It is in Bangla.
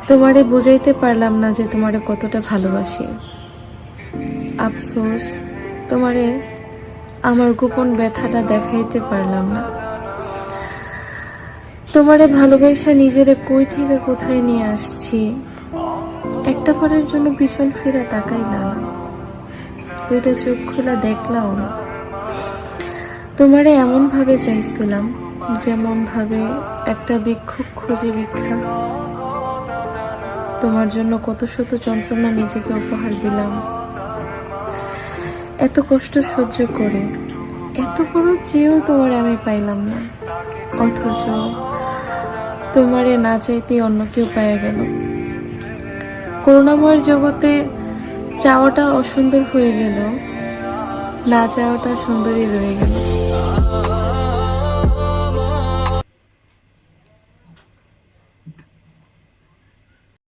তোমারে বুঝাইতে পারলাম না যে তোমারে কতটা ভালোবাসি। আফসোস, তোমারে আমার গোপন ব্যথাটা দেখাইতে পারলাম না। তোমারে ভালোবাসা নিজেরে কই থেকে কোথায় নিয়ে আসছি, একটা বারের জন্য পিছন ফিরে তাকাইলা না, দুইটা চোখ খোলা দেখলাও না। তোমারে এমন ভাবে চাইছিলাম যেমন ভাবে একটা ভিক্ষুক খুঁজে ভিক্ষা। তোমার জন্য কত শত যন্ত্রণা নিজেকে উপহার দিলাম, এত কষ্ট সহ্য করে, এত বড় চেয়েও তোমার আমি পাইলাম না। অথচ তোমারে না চাইতে অন্য কেউ পাওয়া গেল। করুণাময়ের জগতে চাওয়াটা অসুন্দর হয়ে গেল, না চাওয়াটা সুন্দরই রয়ে গেল।